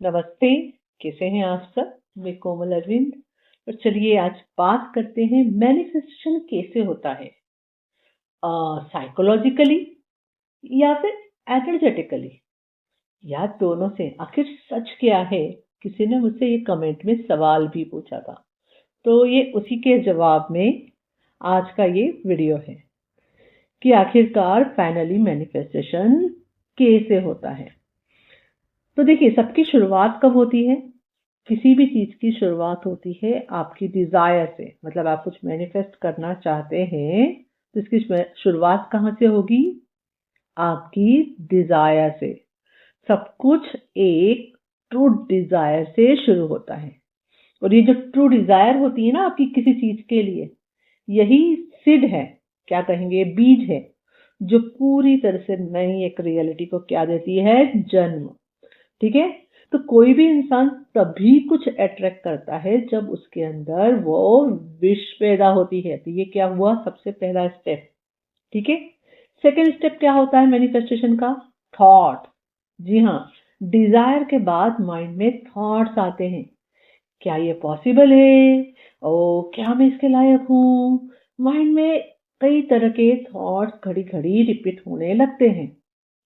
नमस्ते, कैसे हैं आप सब? मैं कोमल अरविंद। और चलिए आज बात करते हैं मैनिफेस्टेशन कैसे होता है, साइकोलॉजिकली या फिर एनर्जेटिकली, या दोनों से। आखिर सच क्या है? किसी ने मुझसे ये कमेंट में सवाल भी पूछा था, तो ये उसी के जवाब में आज का ये वीडियो है कि आखिरकार फाइनली मैनिफेस्टेशन कैसे होता है। तो देखिए, सबकी शुरुआत कब होती है? किसी भी चीज की शुरुआत होती है आपकी डिजायर से। मतलब आप कुछ मैनिफेस्ट करना चाहते हैं तो इसकी शुरुआत कहाँ से होगी? आपकी डिजायर से। सब कुछ एक ट्रू डिजायर से शुरू होता है। और ये जो ट्रू डिजायर होती है ना आपकी किसी चीज के लिए, यही सीड है, क्या कहेंगे, बीज है, जो पूरी तरह से नई एक रियलिटी को क्या देती है? जन्म। ठीक है। तो कोई भी इंसान तभी कुछ अट्रैक्ट करता है जब उसके अंदर वो विश पैदा होती है। तो ये क्या हुआ? सबसे पहला स्टेप। ठीक है। सेकेंड स्टेप क्या होता है मैनिफेस्टेशन का? थॉट। जी हाँ, डिजायर के बाद माइंड में थॉट्स आते हैं। क्या ये पॉसिबल है? ओ, क्या मैं इसके लायक हूँ? माइंड में कई तरह के थॉट्स घड़ी घड़ी रिपीट होने लगते हैं।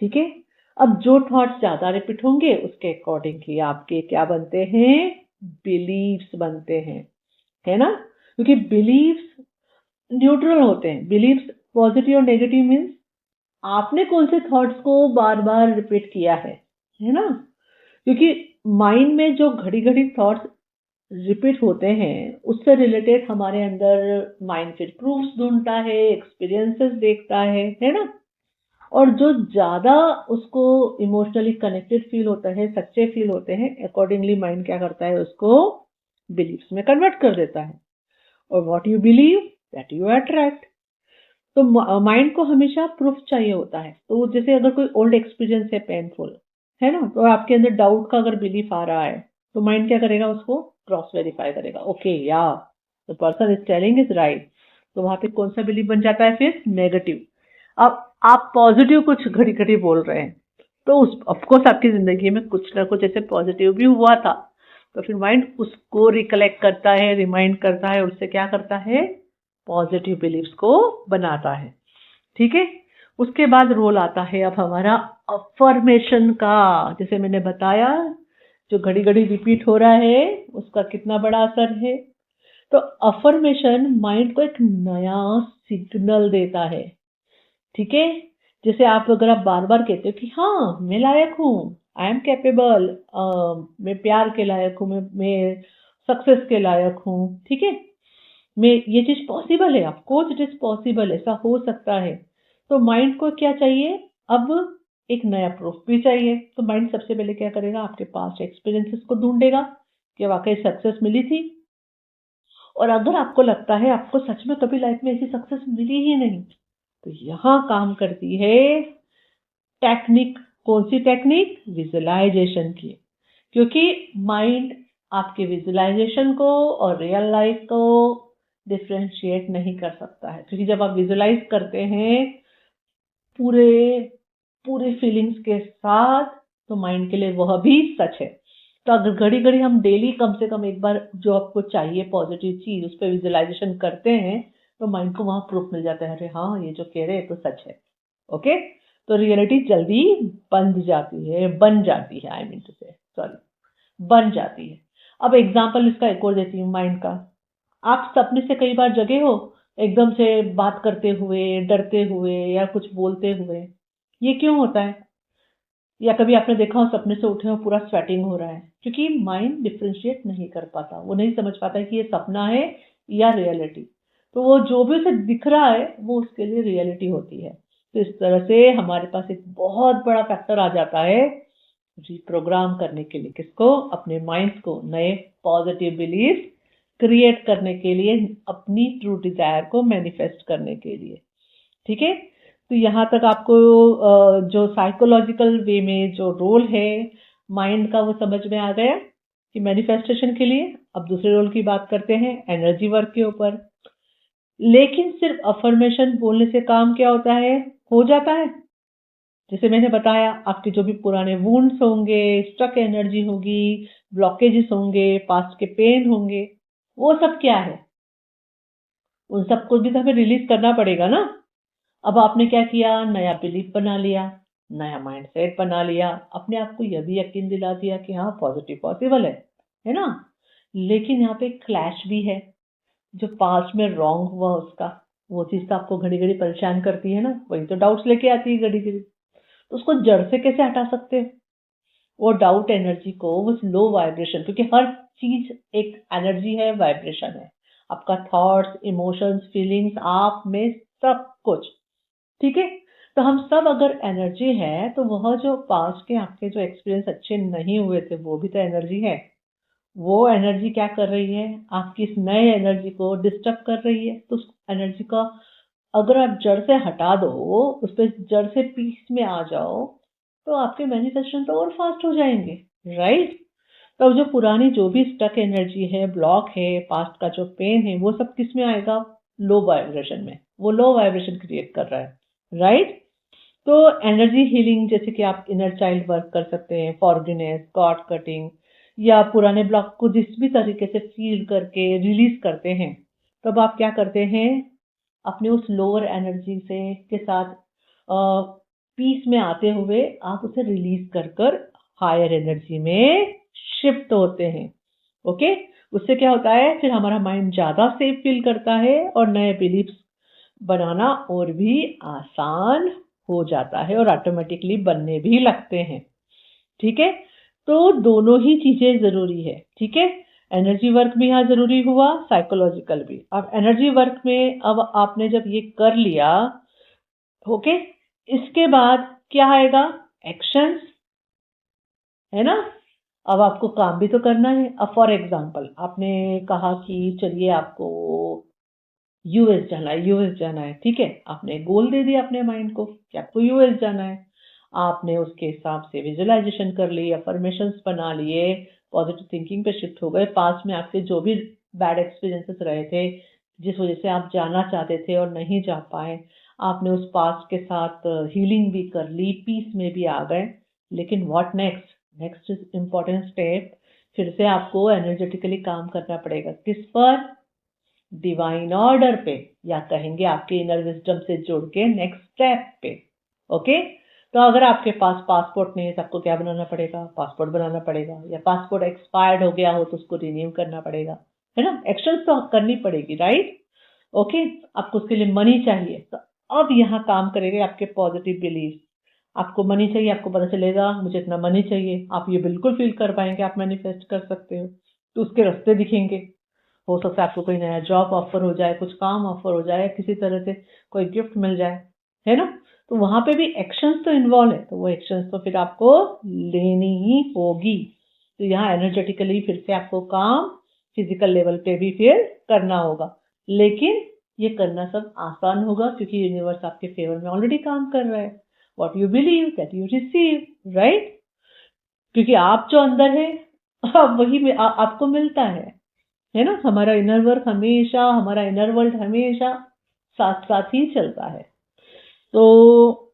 ठीक है। अब जो थॉट्स ज्यादा रिपीट होंगे उसके अकॉर्डिंगली आपके क्या बनते हैं? बिलीव्स बनते हैं, है ना? क्योंकि बिलीव्स न्यूट्रल होते हैं। बिलीव्स पॉजिटिव और नेगेटिव मीन्स आपने कौन से थॉट्स को बार बार रिपीट किया है ना? क्योंकि माइंड में जो घड़ी घड़ी थॉट्स रिपीट होते हैं उससे रिलेटेड हमारे अंदर माइंड फिर प्रूफ्स ढूंढता है, एक्सपीरियंसेस देखता है ना? और जो ज्यादा उसको इमोशनली कनेक्टेड फील होता है, सच्चे फील होते हैं, अकॉर्डिंगली माइंड क्या करता है? उसको बिलीव्स में कन्वर्ट कर देता है। और what you believe that you attract. तो माइंड को हमेशा प्रूफ चाहिए होता है। तो जैसे अगर कोई ओल्ड एक्सपीरियंस है पेनफुल, है ना, तो आपके अंदर डाउट का अगर बिलीफ आ रहा है तो माइंड क्या करेगा? उसको क्रॉस वेरीफाई करेगा। ओके, या the person is telling is right. तो वहां पे कौन सा बिलीफ बन जाता है? फिर नेगेटिव। अब आप पॉजिटिव कुछ घड़ी घड़ी बोल रहे हैं तो उस ऑफकोर्स आपकी जिंदगी में कुछ ना कुछ ऐसे पॉजिटिव भी हुआ था। तो फिर माइंड उसको रिकलेक्ट करता है, रिमाइंड करता है, उससे क्या करता है? पॉजिटिव बिलीव्स को बनाता है। ठीक है। उसके बाद रोल आता है अब हमारा अफर्मेशन का। जैसे मैंने बताया, जो घड़ी घड़ी रिपीट हो रहा है उसका कितना बड़ा असर है। तो अफर्मेशन माइंड को एक नया सिग्नल देता है। ठीक है। जैसे आप अगर आप बार बार कहते हो कि हाँ मैं लायक हूँ, आई एम कैपेबल, मैं प्यार के लायक हूँ, मैं सक्सेस के लायक हूँ, ठीक है, मैं ये चीज पॉसिबल है, of course it is possible, ऐसा हो सकता है। तो माइंड को क्या चाहिए? अब एक नया प्रूफ भी चाहिए। तो माइंड सबसे पहले क्या करेगा? आपके पास एक्सपीरियंसेस को ढूंढेगा कि वाकई सक्सेस मिली थी। और अगर आपको लगता है आपको सच में कभी लाइफ में ऐसी सक्सेस मिली ही नहीं, तो यहाँ काम करती है टेक्निक। कौन सी टेक्निक? विजुअलाइजेशन की। क्योंकि माइंड आपके विजुअलाइजेशन को और रियल लाइफ को डिफ्रेंशिएट नहीं कर सकता है। क्योंकि जब आप विजुअलाइज करते हैं पूरे पूरे फीलिंग्स के साथ, तो माइंड के लिए वह भी सच है। तो अगर घड़ी घड़ी हम डेली कम से कम एक बार जो आपको चाहिए पॉजिटिव चीज उस पर विजुअलाइजेशन करते हैं, तो माइंड को वहां प्रूफ मिल जाता है, अरे हाँ ये जो कह रहे हैं तो सच है। ओके। तो रियलिटी जल्दी बन जाती है, आई मीन टू से, सॉरी, बन जाती है। अब एग्जाम्पल इसका एक और देती हूँ माइंड का। आप सपने से कई बार जगे हो, एकदम से बात करते हुए, डरते हुए या कुछ बोलते हुए। ये क्यों होता है? या कभी आपने देखा हो सपने से उठे हो पूरा स्वेटिंग हो रहा है? क्योंकि माइंड डिफ्रेंशिएट नहीं कर पाता, वो नहीं समझ पाता है कि ये सपना है या रियलिटी। तो वो जो भी उसे दिख रहा है वो उसके लिए रियलिटी होती है। तो इस तरह से हमारे पास एक बहुत बड़ा फैक्टर आ जाता है रिप्रोग्राम करने के लिए। किसको? अपने माइंड को नए पॉजिटिव बिलीफ क्रिएट करने के लिए, अपनी ट्रू डिजायर को मैनिफेस्ट करने के लिए। ठीक है। तो यहाँ तक आपको जो साइकोलॉजिकल वे में जो रोल है माइंड का वो समझ में आ गया कि मैनिफेस्टेशन के लिए। अब दूसरे रोल की बात करते हैं, एनर्जी वर्क के ऊपर। लेकिन सिर्फ अफर्मेशन बोलने से काम क्या होता है? हो जाता है? जैसे मैंने बताया, आपके जो भी पुराने वुंड्स होंगे, स्टक एनर्जी होगी, ब्लॉकेजेस होंगे, पास्ट के पेन होंगे, वो सब क्या है, उन सबको भी तो हमें रिलीज करना पड़ेगा ना। अब आपने क्या किया, नया बिलीफ बना लिया, नया माइंडसेट बना लिया, अपने आप को यह भी यकीन दिला दिया कि हाँ पॉजिटिव पॉसिबल है ना। लेकिन यहाँ पे क्लैश भी है, जो पास्ट में रॉन्ग हुआ उसका, वो चीज तो आपको घड़ी घड़ी परेशान करती है ना, वही तो डाउट्स लेके आती है घड़ी घड़ी। तो उसको जड़ से कैसे हटा सकते हो, वो डाउट एनर्जी को, वो लो वाइब्रेशन, क्योंकि हर चीज एक एनर्जी है, वाइब्रेशन है, आपका थॉट्स, इमोशंस, फीलिंग्स, आप में सब कुछ, ठीक है। तो हम सब अगर एनर्जी है, तो वह जो पास्ट के आपके जो एक्सपीरियंस अच्छे नहीं हुए थे, वो भी तो एनर्जी है। वो एनर्जी क्या कर रही है, आपकी इस नए एनर्जी को डिस्टर्ब कर रही है। तो उस एनर्जी का अगर आप जड़ से हटा दो, उस पर जड़ से पीस में आ जाओ, तो आपके मैनिफेस्टेशन तो और फास्ट हो जाएंगे, राइट। तो जो पुरानी जो भी स्टक एनर्जी है, ब्लॉक है, पास्ट का जो पेन है, वो सब किस में आएगा, लो वाइब्रेशन में। वो लो वाइब्रेशन क्रिएट कर रहा है, राइट। तो एनर्जी हीलिंग, जैसे कि आप इनर चाइल्ड वर्क कर सकते हैं, फॉरगिवनेस, गॉड कटिंग, या पुराने ब्लॉक को जिस भी तरीके से फील करके रिलीज करते हैं, तब आप क्या करते हैं, अपने उस लोअर एनर्जी से के साथ पीस में आते हुए आप उसे रिलीज कर कर हायर एनर्जी में शिफ्ट होते हैं। ओके, उससे क्या होता है, फिर हमारा माइंड ज्यादा सेफ फील करता है और नए बिलीफ्स बनाना और भी आसान हो जाता है और ऑटोमेटिकली बनने भी लगते हैं, ठीक है। तो दोनों ही चीजें जरूरी है, ठीक है। एनर्जी वर्क भी यहाँ जरूरी हुआ, साइकोलॉजिकल भी। अब एनर्जी वर्क में अब आपने जब ये कर लिया, ओके, इसके बाद क्या आएगा, एक्शंस, है ना। अब आपको काम भी तो करना है। अब फॉर एग्जांपल आपने कहा कि चलिए आपको यूएस जाना है, यूएस जाना है, ठीक है। आपने गोल दे दिया अपने माइंड को कि आपको यूएस जाना है। आपने उसके हिसाब से विजुअलाइजेशन कर ली, अफर्मेशंस बना लिए, पॉजिटिव थिंकिंग पे शिफ्ट हो गए। पास में आपके जो भी बैड एक्सपीरियंसेस रहे थे, जिस वजह से आप जाना चाहते थे और नहीं जा पाए, आपने उस पास्ट के साथ हीलिंग भी कर ली, पीस में भी आ गए। लेकिन what next, next is important step. फिर से आपको एनर्जेटिकली काम करना पड़ेगा, किस पर, डिवाइन ऑर्डर पे, या कहेंगे आपके इनर विजडम से जुड़ के नेक्स्ट स्टेप पे। ओके, तो अगर आपके पास पासपोर्ट नहीं है तो आपको क्या बनाना पड़ेगा, पासपोर्ट बनाना पड़ेगा, या पासपोर्ट एक्सपायर्ड हो गया हो तो उसको रिन्यू करना पड़ेगा, है ना। एक्शन तो करनी पड़ेगी, राइट। ओके, आपको उसके लिए मनी चाहिए, तो अब यहाँ काम करेंगे आपके पॉजिटिव बिलीफ। आपको मनी चाहिए, आपको पता चलेगा मुझे इतना मनी चाहिए, आप ये बिल्कुल फील कर पाएंगे, आप मैनिफेस्ट कर सकते हो। तो उसके रास्ते दिखेंगे, हो सकता है आपको कोई नया जॉब ऑफर हो जाए, कुछ काम ऑफर हो जाए, किसी तरह से कोई गिफ्ट मिल जाए, है ना। तो वहां पे भी एक्शंस तो इन्वॉल्व है, तो वो एक्शंस तो फिर आपको लेनी ही होगी। तो यहाँ एनर्जेटिकली फिर से आपको काम फिजिकल लेवल पे भी फिर करना होगा। लेकिन ये करना सब आसान होगा, क्योंकि यूनिवर्स आपके फेवर में ऑलरेडी काम कर रहा है। What you believe that you receive, right. क्योंकि आप जो अंदर है, वही आपको मिलता है ना। हमारा इनर वर्क हमेशा, हमारा इनर वर्ल्ड हमेशा साथ साथ ही चलता है। तो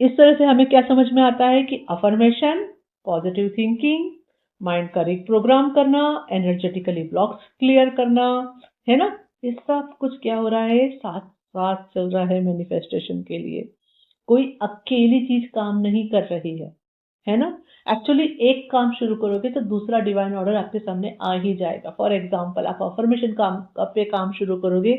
इस तरह से हमें क्या समझ में आता है कि अफर्मेशन, पॉजिटिव थिंकिंग, माइंड का रिप्रोग्राम करना, एनर्जेटिकली ब्लॉक्स क्लियर करना, है ना, ये सब कुछ क्या हो रहा है, साथ साथ चल रहा है मैनिफेस्टेशन के लिए। कोई अकेली चीज काम नहीं कर रही है ना। एक्चुअली एक काम शुरू करोगे तो दूसरा डिवाइन ऑर्डर आपके सामने आ ही जाएगा। फॉर एग्जाम्पल, आप अफर्मेशन पे काम शुरू करोगे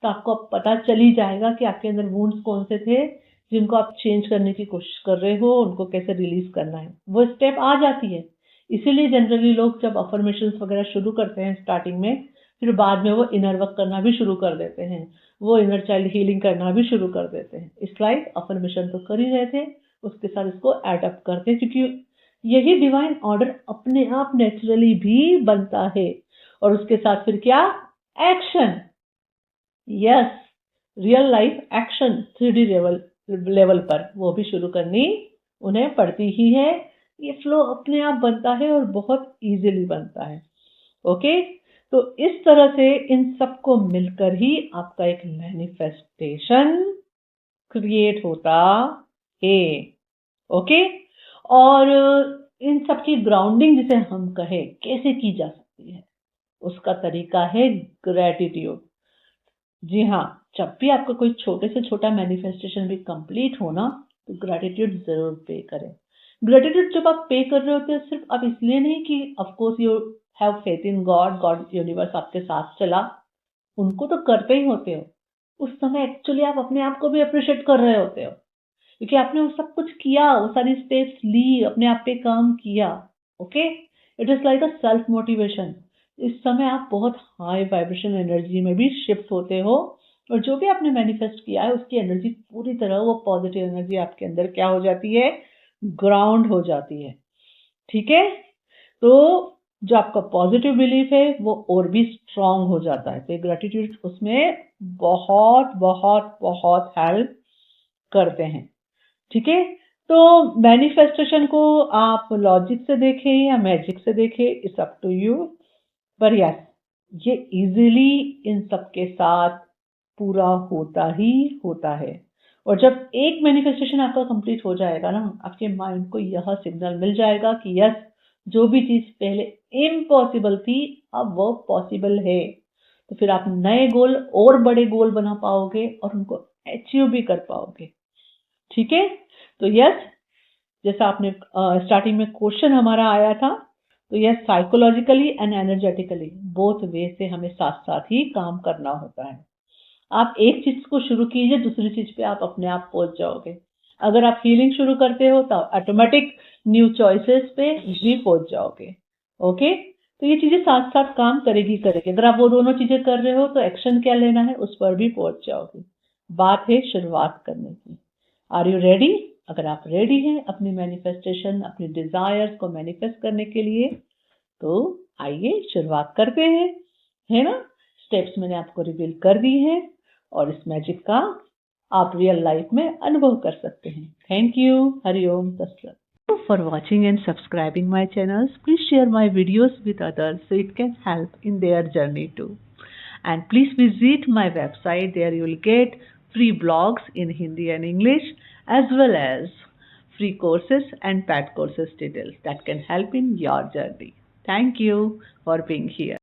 तो आपको अब पता चल ही जाएगा कि आपके अंदर वुंड्स कौन से थे जिनको आप चेंज करने की कोशिश कर रहे हो, उनको कैसे रिलीज करना है, वो स्टेप आ जाती है। इसीलिए जनरली लोग जब अफर्मेशन वगैरह शुरू करते हैं स्टार्टिंग में, फिर बाद में वो इनर वर्क करना भी शुरू कर देते हैं, वो इनर चाइल्ड हीलिंग करना भी शुरू कर देते हैं। इस लाइक अफर्मेशन तो कर ही रहे थे, उसके साथ इसको एडअप करते हैं, क्योंकि यही डिवाइन ऑर्डर अपने आप नेचुरली भी बनता है। और उसके साथ फिर क्या, action, yes, real life action 3D level पर वो भी शुरू करनी उन्हें पड़ती ही है। ये फ्लो अपने आप बनता है और बहुत इजीली बनता है। ओके, तो इस तरह से इन सबको मिलकर ही आपका एक मैनिफेस्टेशन क्रिएट होता है। ओके, और इन सब की ग्राउंडिंग जिसे हम कहें कैसे की जा सकती है, उसका तरीका है ग्रेटिट्यूड। जी हाँ, जब भी आपका कोई छोटे से छोटा मैनिफेस्टेशन भी कंप्लीट हो ना, तो ग्रेटिट्यूड जरूर पे करें। ग्रेटिट्यूड जब आप पे कर रहे होते हैं, सिर्फ आप इसलिए नहीं कि of course you have faith in God, God universe आपके साथ चला, उनको तो करते ही होते हो, उस समय एक्चुअली आप अपने आप को भी अप्रिशिएट कर रहे होते हो, क्योंकि आपने वो सब कुछ किया, वो सारी स्टेप्स ली, अपने आप पे काम किया। Okay, it is like a self motivation. इस समय आप बहुत हाई वाइब्रेशन एनर्जी में भी शिफ्ट होते हो, और जो भी आपने मैनिफेस्ट किया है उसकी एनर्जी पूरी तरह, वो पॉजिटिव एनर्जी आपके अंदर क्या हो जाती है, ग्राउंड हो जाती है। ठीक है, तो जो आपका पॉजिटिव बिलीफ है वो और भी स्ट्रांग हो जाता है। तो ग्रेटिट्यूड उसमें बहुत बहुत बहुत हेल्प करते हैं। ठीक है, तो मैनिफेस्टेशन को आप लॉजिक से देखें या मैजिक से देखें, इट्स अप टू यू, पर यस, ये इजीली इन सबके साथ पूरा होता ही होता है। और जब एक मैनिफेस्टेशन आपका कंप्लीट हो जाएगा ना, आपके माइंड को यह सिग्नल मिल जाएगा कि यस, जो भी चीज पहले इम्पॉसिबल थी अब वो पॉसिबल है। तो फिर आप नए गोल और बड़े गोल बना पाओगे और उनको अचीव भी कर पाओगे। ठीक है, तो यस, जैसा आपने स्टार्टिंग में क्वेश्चन हमारा आया था, तो yes, psychologically and energetically both way से हमें साथ साथ ही काम करना होता है। आप एक चीज को शुरू कीजिए, दूसरी चीज पे आप अपने आप पहुंच जाओगे। अगर आप हीलिंग शुरू करते हो तो ऑटोमेटिक न्यू चॉइसेस पे भी पहुंच जाओगे। ओके, तो ये चीजें साथ साथ काम करेगी करेगी। अगर आप वो दोनों चीजें कर रहे हो तो एक्शन क्या लेना है उस पर भी पहुंच जाओगे। बात है शुरुआत करने की। Are you ready? अगर आप रेडी हैं अपनी मैनिफेस्टेशन, अपनी डिजायर्स को मैनिफेस्ट करने के लिए, तो आइए शुरुआत करते हैं, है ना। स्टेप्स मैंने आपको रिवील कर दी हैं, और इस मैजिक का आप रियल लाइफ में अनुभव कर सकते हैं। Thank you. हरिओम तत्सत। For watching and subscribing my channels, please share my videos with others so it can help in their journey too. And please visit my website. There you will get free blogs in Hindi and English, as well as free courses and paid courses details that can help in your journey. Thank you for being here.